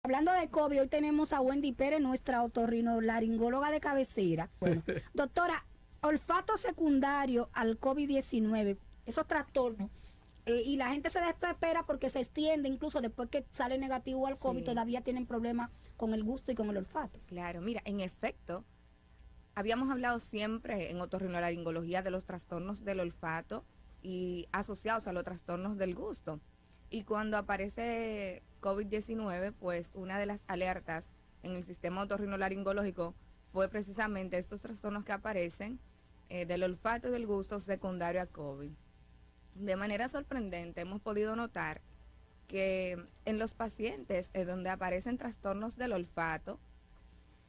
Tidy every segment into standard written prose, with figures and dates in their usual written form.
Hablando de COVID, hoy tenemos a Wendy Pérez, nuestra otorrinolaringóloga de cabecera. Bueno, doctora, olfato secundario al COVID-19, esos trastornos, y la gente se desespera porque se extiende, incluso después que sale negativo al COVID, Sí. todavía tienen problemas con el gusto y con el olfato. Claro, mira, en efecto, habíamos hablado siempre en otorrinolaringología de los trastornos del olfato y asociados a los trastornos del gusto. Y cuando aparece COVID-19, pues una de las alertas en el sistema otorrinolaringológico fue precisamente estos trastornos que aparecen del olfato y del gusto secundario a COVID. De manera sorprendente hemos podido notar que en los pacientes donde aparecen trastornos del olfato,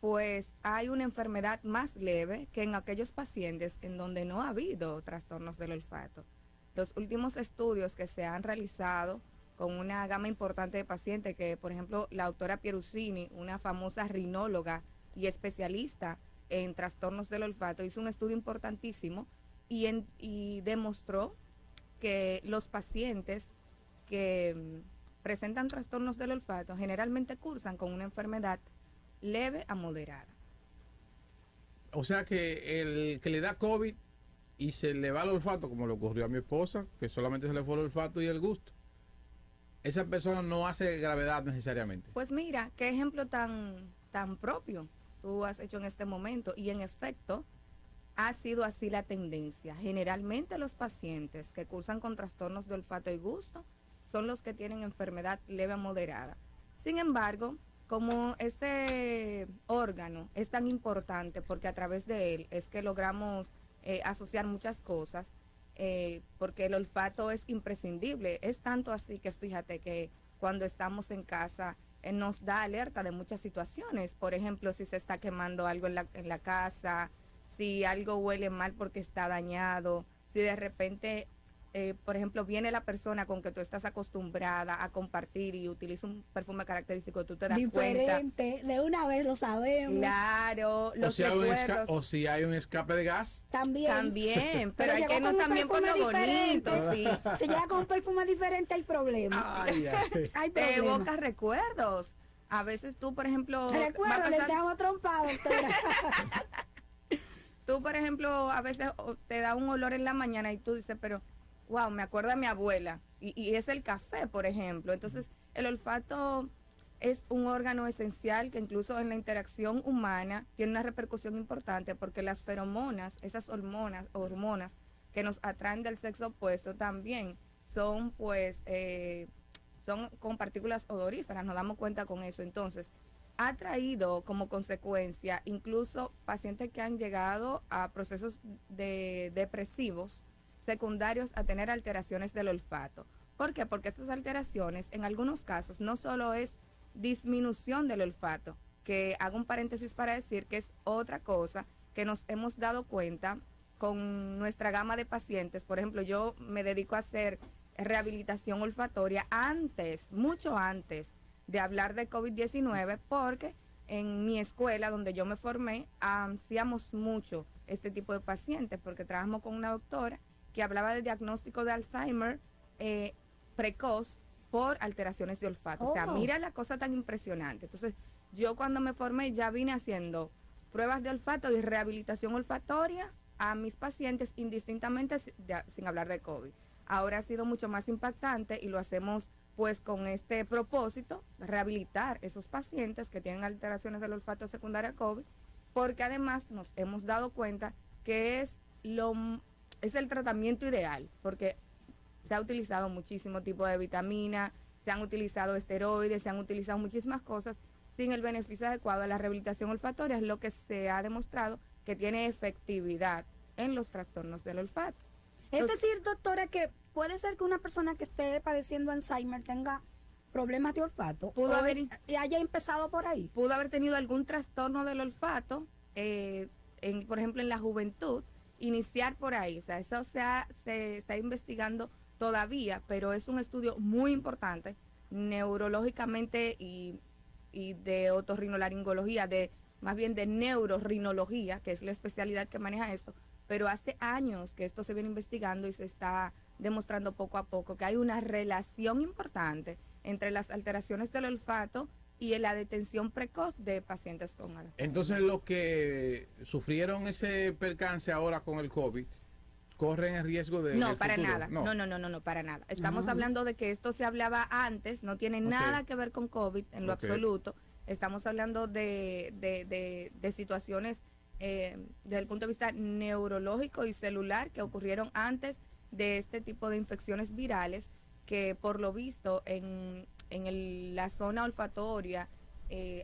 pues hay una enfermedad más leve que en aquellos pacientes en donde no ha habido trastornos del olfato. Los últimos estudios que se han realizado con una gama importante de pacientes, que por ejemplo la doctora Pieruzzini, una famosa rinóloga y especialista en trastornos del olfato, hizo un estudio importantísimo y demostró que los pacientes que presentan trastornos del olfato generalmente cursan con una enfermedad leve a moderada. O sea que el que le da COVID y se le va el olfato, como le ocurrió a mi esposa, que solamente se le fue el olfato y el gusto, esa persona no hace gravedad necesariamente. Pues mira, qué ejemplo tan propio tú has hecho en este momento. Y en efecto, ha sido así la tendencia. Generalmente los pacientes que cursan con trastornos de olfato y gusto son los que tienen enfermedad leve a moderada. Sin embargo, como este órgano es tan importante, porque a través de él es que logramos asociar muchas cosas, porque el olfato es imprescindible. Es tanto así que fíjate que cuando estamos en casa nos da alerta de muchas situaciones. Por ejemplo, si se está quemando algo en la casa, si algo huele mal porque está dañado, si de repente, por ejemplo, viene la persona con que tú estás acostumbrada a compartir y utiliza un perfume característico, tú te das Diferente, cuenta. de una vez lo sabemos. Claro, los si recuerdos. o si hay un escape de gas. También, pero hay llegó que irnos con un también por lo perfume bonito, diferente. sí. Si llega con un perfume diferente hay problemas. Ay, ay. Hay Te problemas. evoca recuerdos. A veces tú, por ejemplo, Recuerdo, le damos trompada, doctora. tú, por ejemplo, a veces te da un olor en la mañana y tú dices, pero, wow, me acuerda a mi abuela. Y es el café, por ejemplo. Entonces, el olfato es un órgano esencial que incluso en la interacción humana tiene una repercusión importante, porque las feromonas, esas hormonas que nos atraen del sexo opuesto también son pues son con partículas odoríferas, nos damos cuenta con eso. Entonces, ha traído como consecuencia incluso pacientes que han llegado a procesos depresivos secundarios a tener alteraciones del olfato. ¿Por qué? Porque estas alteraciones en algunos casos no solo es disminución del olfato, que hago un paréntesis para decir que es otra cosa que nos hemos dado cuenta con nuestra gama de pacientes. Por ejemplo, yo me dedico a hacer rehabilitación olfatoria mucho antes de hablar de COVID-19, porque en mi escuela donde yo me formé hacíamos mucho este tipo de pacientes, porque trabajamos con una doctora que hablaba del diagnóstico de Alzheimer precoz por alteraciones de olfato. O sea, mira la cosa tan impresionante. Entonces, yo cuando me formé ya vine haciendo pruebas de olfato y rehabilitación olfatoria a mis pacientes indistintamente sin hablar de COVID. Ahora ha sido mucho más impactante y lo hacemos pues con este propósito, rehabilitar esos pacientes que tienen alteraciones del olfato secundaria a COVID, porque además nos hemos dado cuenta que es el tratamiento ideal, porque se ha utilizado muchísimo tipo de vitamina, se han utilizado esteroides, se han utilizado muchísimas cosas sin el beneficio adecuado. La rehabilitación olfatoria es lo que se ha demostrado que tiene efectividad en los trastornos del olfato. Es decir, doctora, que puede ser que una persona que esté padeciendo Alzheimer tenga problemas de olfato y haya empezado por ahí. Pudo haber tenido algún trastorno del olfato, por ejemplo, en la juventud, iniciar por ahí. O sea, eso se está investigando todavía, pero es un estudio muy importante neurológicamente y de otorrinolaringología, más bien de neurorrinología, que es la especialidad que maneja esto. Pero hace años que esto se viene investigando y se está demostrando poco a poco que hay una relación importante entre las alteraciones del olfato y en la detención precoz de pacientes con Alzheimer. Entonces los que sufrieron ese percance ahora con el COVID corren el riesgo de... en No, el para futuro? nada. No, para nada. Estamos No. hablando de que esto se hablaba antes, no tiene nada que ver con COVID en lo Ok. absoluto. Estamos hablando de situaciones desde el punto de vista neurológico y celular que ocurrieron antes de este tipo de infecciones virales, que por lo visto la zona olfatoria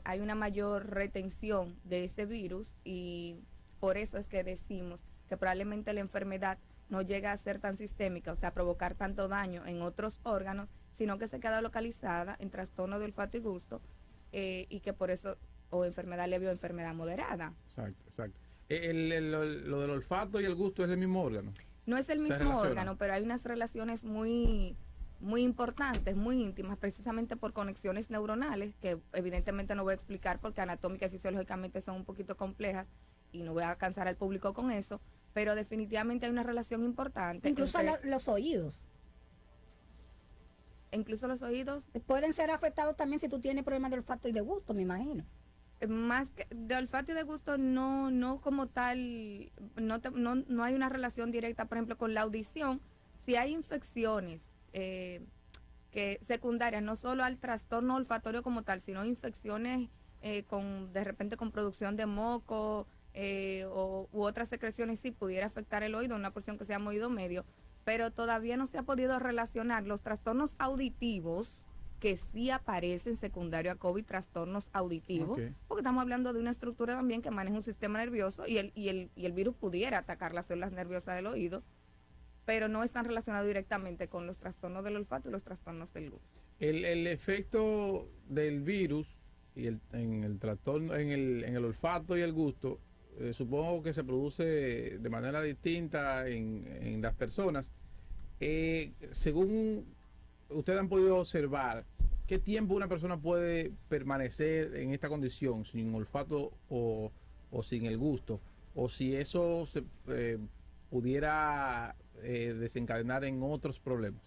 hay una mayor retención de ese virus, y por eso es que decimos que probablemente la enfermedad no llega a ser tan sistémica, o sea, provocar tanto daño en otros órganos, sino que se queda localizada en trastorno de olfato y gusto, y que por eso, o enfermedad leve o enfermedad moderada. Exacto, exacto. Lo del olfato y el gusto es el mismo órgano. No es el mismo relaciona. órgano, pero hay unas relaciones muy importantes, muy íntimas, precisamente por conexiones neuronales, que evidentemente no voy a explicar porque anatómica y fisiológicamente son un poquito complejas y no voy a cansar al público con eso, pero definitivamente hay una relación importante. Incluso entre- los oídos. incluso los oídos, Pueden ser afectados también si tú tienes problemas de olfato y de gusto, me imagino. más que de olfato y de gusto, no como tal, no hay una relación directa, por ejemplo, con la audición. Si hay infecciones que secundarias, no solo al trastorno olfatorio como tal, sino infecciones de repente con producción de moco u otras secreciones, sí pudiera afectar el oído, una porción que se llama oído medio, pero todavía no se ha podido relacionar los trastornos auditivos, que sí aparecen secundario a COVID, trastornos auditivos, Ok. porque estamos hablando de una estructura también que maneja un sistema nervioso, y el virus pudiera atacar las células nerviosas del oído, pero no están relacionados directamente con los trastornos del olfato y los trastornos del gusto. El efecto del virus y en el trastorno, en el olfato y el gusto, supongo que se produce de manera distinta en las personas. Según ustedes han podido observar, ¿qué tiempo una persona puede permanecer en esta condición, sin olfato o sin el gusto? O si eso se pudiera desencadenar en otros problemas.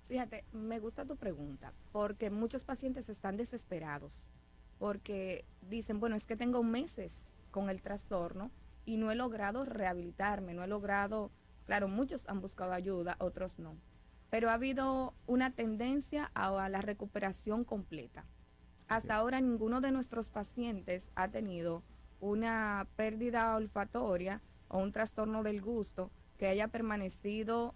Fíjate, me gusta tu pregunta, porque muchos pacientes están desesperados, porque dicen, bueno, es que tengo meses con el trastorno y no he logrado rehabilitarme, no he logrado, claro, muchos han buscado ayuda, otros no, pero ha habido una tendencia a la recuperación completa. Hasta ahora ninguno de nuestros pacientes ha tenido una pérdida olfatoria o un trastorno del gusto que haya permanecido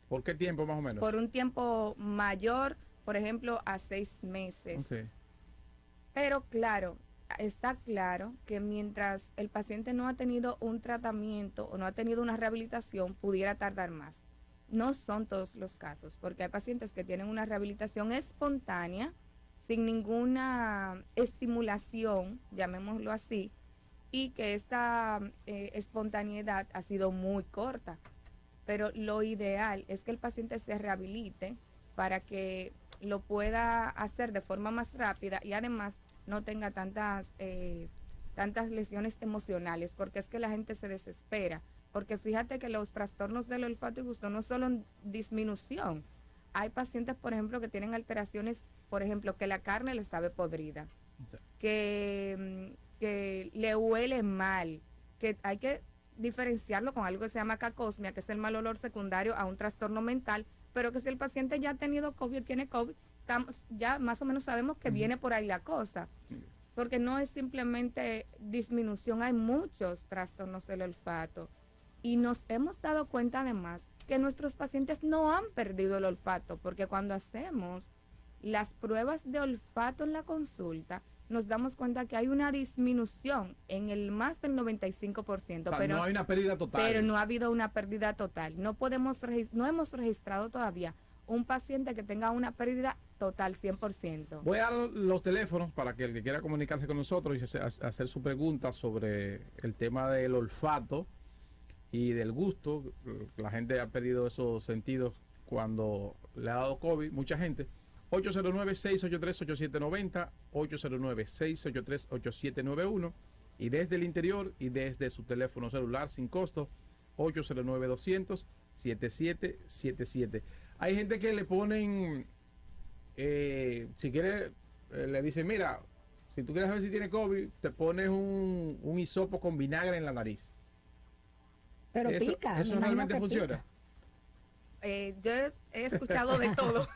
¿Por qué tiempo más o menos? por un tiempo mayor, por ejemplo, a 6 meses. Ok. Pero claro, está claro que mientras el paciente no ha tenido un tratamiento o no ha tenido una rehabilitación, pudiera tardar más. No son todos los casos, porque hay pacientes que tienen una rehabilitación espontánea, sin ninguna estimulación, llamémoslo así, y que esta espontaneidad ha sido muy corta. Pero lo ideal es que el paciente se rehabilite para que lo pueda hacer de forma más rápida y además no tenga tantas lesiones emocionales, porque es que la gente se desespera. Porque fíjate que los trastornos del olfato y gusto no solo en disminución. Hay pacientes, por ejemplo, que tienen alteraciones, por ejemplo, que la carne les sabe podrida, que le huele mal, que hay que diferenciarlo con algo que se llama cacosmia, que es el mal olor secundario a un trastorno mental, pero que si el paciente ya ha tenido COVID, tiene COVID, ya más o menos sabemos que viene por ahí la cosa, porque no es simplemente disminución, hay muchos trastornos del olfato, y nos hemos dado cuenta además que nuestros pacientes no han perdido el olfato, porque cuando hacemos las pruebas de olfato en la consulta, nos damos cuenta que hay una disminución en el más del 95%, O sea, pero no hay una pérdida total. pero no ha habido una pérdida total. No hemos registrado todavía un paciente que tenga una pérdida total 100%. Voy a dar los teléfonos para que el que quiera comunicarse con nosotros y hacer su pregunta sobre el tema del olfato y del gusto. La gente ha perdido esos sentidos cuando le ha dado COVID, mucha gente. 809-683-8790, 809-683-8791 y desde el interior y desde su teléfono celular sin costo, 809-200-7777. Hay gente que le ponen si quieres, le dice, mira, si tú quieres saber si tiene COVID, te pones un hisopo con vinagre en la nariz. Pero Eso, pica. me eso imagino realmente que funciona. pica. Yo he escuchado de todo,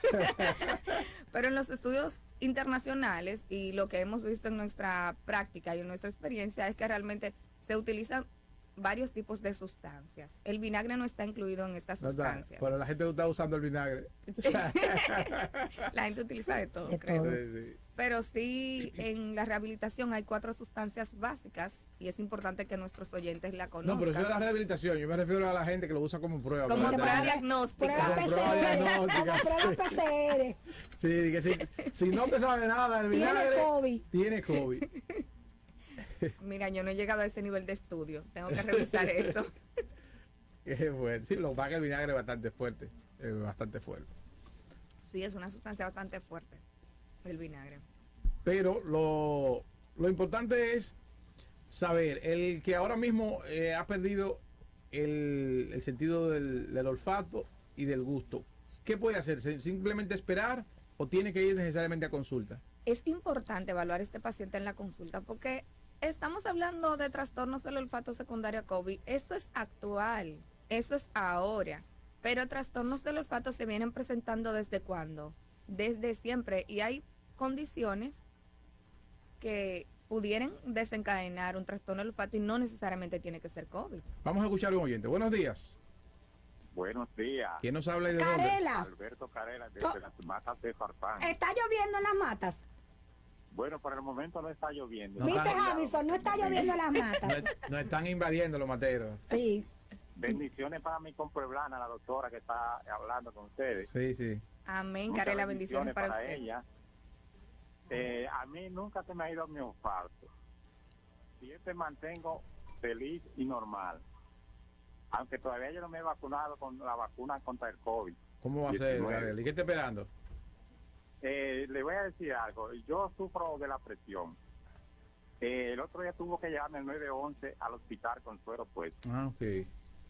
pero en los estudios internacionales y lo que hemos visto en nuestra práctica y en nuestra experiencia es que realmente se utilizan varios tipos de sustancias. El vinagre no está incluido en estas No está, sustancias. pero la gente no está usando el vinagre. La gente utiliza de todo, De creo. todo. Sí. Pero sí, en la rehabilitación hay 4 sustancias básicas y es importante que nuestros oyentes la conozcan. No, pero eso es la rehabilitación. Yo me refiero a la gente que lo usa como prueba. Como ¿verdad? prueba Prueba diagnóstica. Como prueba diagnóstica, PCR. Como prueba PCR. Sí, que si no te sabe nada del Tiene vinagre, COVID. tiene COVID. Mira, yo no he llegado a ese nivel de estudio. Tengo que revisar eso. Qué bueno. Sí, lo que pasa es que el vinagre es bastante fuerte. Es bastante fuerte. Sí, es una sustancia bastante fuerte, el vinagre. Pero lo importante es saber, el que ahora mismo ha perdido el sentido del olfato y del gusto, ¿qué puede hacer? ¿Simplemente esperar o tiene que ir necesariamente a consulta? Es importante evaluar a este paciente en la consulta porque estamos hablando de trastornos del olfato secundario a COVID. Eso es actual, eso es ahora. Pero trastornos del olfato se vienen presentando ¿desde cuándo? Desde siempre. Y hay condiciones que pudieran desencadenar un trastorno del olfato y no necesariamente tiene que ser COVID. Vamos a escuchar a un oyente. Buenos días. Buenos días. ¿Quién nos habla y de dónde? Carela, Alberto Carela, Co- desde las matas de Farfán. está lloviendo en las matas. Bueno, por el momento no está lloviendo. No, ¿Viste, está- Javison? No está lloviendo en las matas. Nos están invadiendo los materos. Sí. Bendiciones para mi compueblana, la doctora que está hablando con ustedes. Sí, sí. Amén, Muchas Carela, bendiciones para usted. ella. A mí nunca se me ha ido mi olfato. Siempre mantengo feliz y normal. Aunque todavía yo no me he vacunado con la vacuna contra el COVID. ¿Cómo va a ser, 19. Gabriel? ¿Y qué está esperando? Le voy a decir algo. Yo sufro de la presión. El otro día tuvo que llevarme el 911 al hospital con suero puesto. Ah, ok.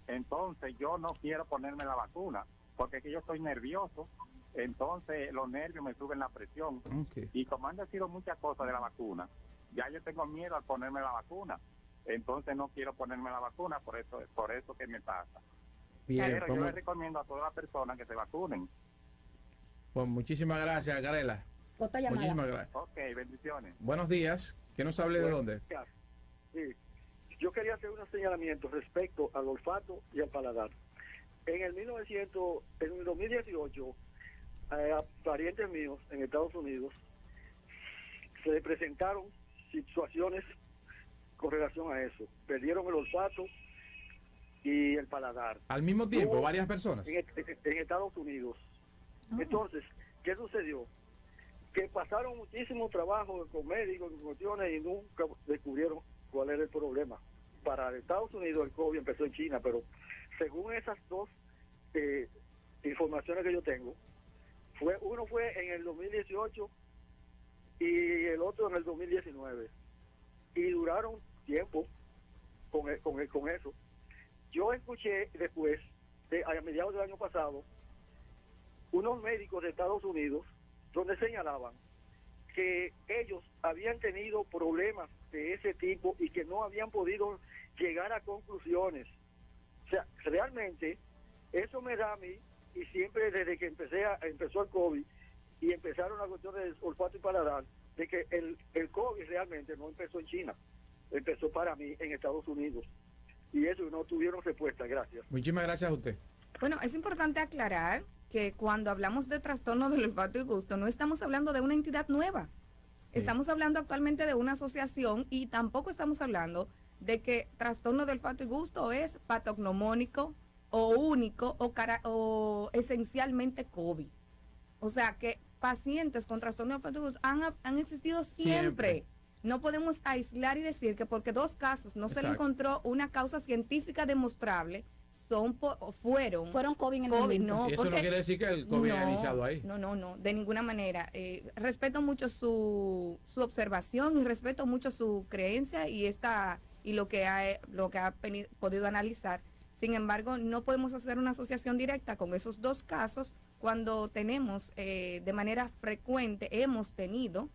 Entonces yo no quiero ponerme la vacuna porque es que yo estoy nervioso. Entonces los nervios me suben la presión. Ok. Y como han decidido muchas cosas de la vacuna, ya yo tengo miedo al ponerme la vacuna. Entonces no quiero ponerme la vacuna, por eso que me pasa. Bien, Pero yo pues, les recomiendo a todas las personas que se vacunen. pues muchísimas gracias, Garela. Otra llamada. Muchísimas gracias. Ok, bendiciones. Buenos días. ¿Quién nos hable de dónde? Sí. Yo quería hacer unos señalamientos respecto al olfato y al paladar. En el 2018, a parientes míos en Estados Unidos se le presentaron situaciones con relación a eso. Perdieron el olfato y el paladar Al mismo tiempo, Hubo- varias personas. en Estados Unidos. Entonces, ¿qué sucedió? Que pasaron muchísimo trabajo con médicos, con cuestiones, y nunca descubrieron cuál era el problema. Para Estados Unidos el COVID empezó en China, pero según esas dos informaciones que yo tengo, uno fue en el 2018 y el otro en el 2019. Y duraron tiempo con eso. Yo escuché después, a mediados del año pasado, unos médicos de Estados Unidos donde señalaban que ellos habían tenido problemas de ese tipo y que no habían podido llegar a conclusiones. O sea, realmente eso me da a mí, y siempre desde que empezó el COVID y empezaron las cuestiones de olfato y paladar, de que el COVID realmente no empezó en China, empezó para mí en Estados Unidos. Y eso no tuvieron respuesta. Gracias. Muchísimas gracias a usted. Bueno, es importante aclarar que cuando hablamos de trastorno del olfato y gusto, no estamos hablando de una entidad nueva. Sí. Estamos hablando actualmente de una asociación y tampoco estamos hablando de que trastorno del olfato y gusto es patognomónico o único o esencialmente COVID. O sea que pacientes con trastorno del olfato y gusto han existido siempre. No podemos aislar y decir que porque 2 casos no se le Exacto. encontró una causa científica demostrable, fueron Fueron COVID en el COVID, momento. no, Y eso no porque- quiere decir que el COVID haya iniciado ahí. No, de ninguna manera. Respeto mucho su observación y respeto mucho su creencia y lo que ha podido analizar. Sin embargo, no podemos hacer una asociación directa con esos 2 casos cuando tenemos de manera frecuente, hemos tenido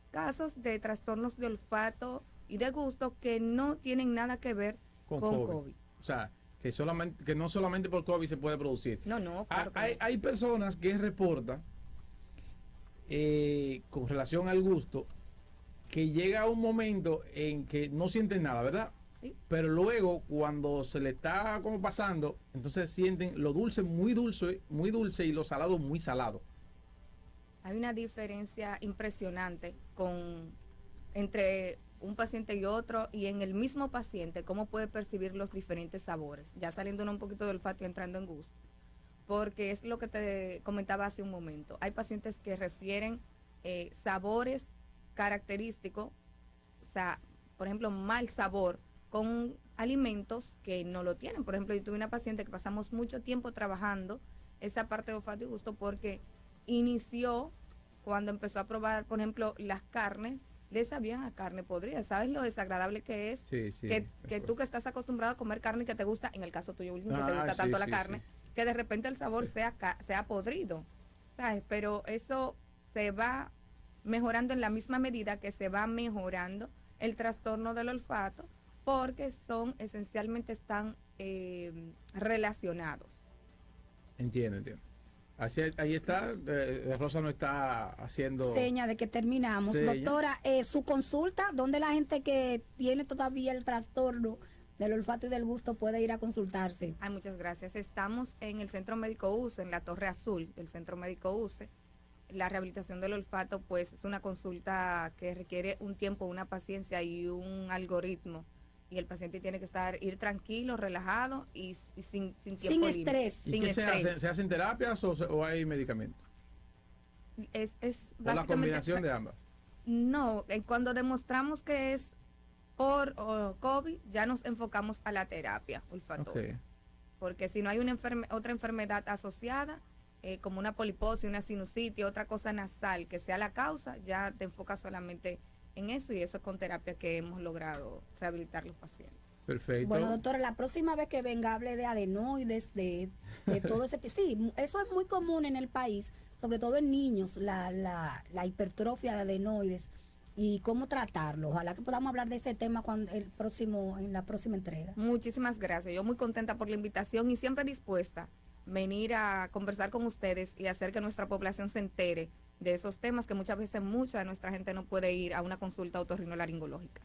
casos de trastornos de olfato y de gusto que no tienen nada que ver con COVID. O sea, que no solamente por COVID se puede producir. No, claro que no. Hay personas que reportan con relación al gusto que llega un momento en que no sienten nada, ¿verdad? Sí. Pero luego cuando se le está como pasando, entonces sienten lo dulce muy dulce y lo salado muy salado. Hay una diferencia impresionante entre un paciente y otro, y en el mismo paciente cómo puede percibir los diferentes sabores, ya saliendo un poquito del olfato y entrando en gusto, porque es lo que te comentaba hace un momento. Hay pacientes que refieren sabores característicos, o sea, por ejemplo, mal sabor con alimentos que no lo tienen. Por ejemplo, yo tuve una paciente que pasamos mucho tiempo trabajando esa parte de olfato y gusto porque inició cuando empezó a probar, por ejemplo, las carnes, le sabían a carne podrida. ¿Sabes lo desagradable que es? Sí, sí. Que tú que estás acostumbrado a comer carne y que te gusta, en el caso tuyo, Wilson, que te gusta tanto la carne, que de repente el sabor sea podrido, ¿sabes? Pero eso se va mejorando en la misma medida que se va mejorando el trastorno del olfato, porque están relacionados. Entiendo. Ahí está, Rosa no está haciendo seña de que terminamos. Seña. Doctora, su consulta, ¿dónde la gente que tiene todavía el trastorno del olfato y del gusto puede ir a consultarse? Ay, muchas gracias. Estamos en el Centro Médico UCE, en la Torre Azul del Centro Médico UCE. La rehabilitación del olfato, pues, es una consulta que requiere un tiempo, una paciencia y un algoritmo. Y el paciente tiene que ir tranquilo, relajado y sin tiempo Sin límite. estrés. ¿Y Sin qué estrés. se hacen terapias o hay medicamentos? Es ¿O la básicamente combinación de ambas? No, cuando demostramos que es por COVID, ya nos enfocamos a la terapia olfatoria. Ok. Porque si no hay otra enfermedad asociada, como una poliposis, una sinusitis, otra cosa nasal que sea la causa, ya te enfocas solamente en eso, y eso es con terapia que hemos logrado rehabilitar los pacientes. Perfecto. Bueno, doctora, la próxima vez que venga hable de adenoides, de todo ese tipo. Sí, eso es muy común en el país, sobre todo en niños, la hipertrofia de adenoides y cómo tratarlo. Ojalá que podamos hablar de ese tema en la próxima entrega. Muchísimas gracias. Yo muy contenta por la invitación y siempre dispuesta a venir a conversar con ustedes y hacer que nuestra población se entere de esos temas que muchas veces mucha de nuestra gente no puede ir a una consulta otorrinolaringológica.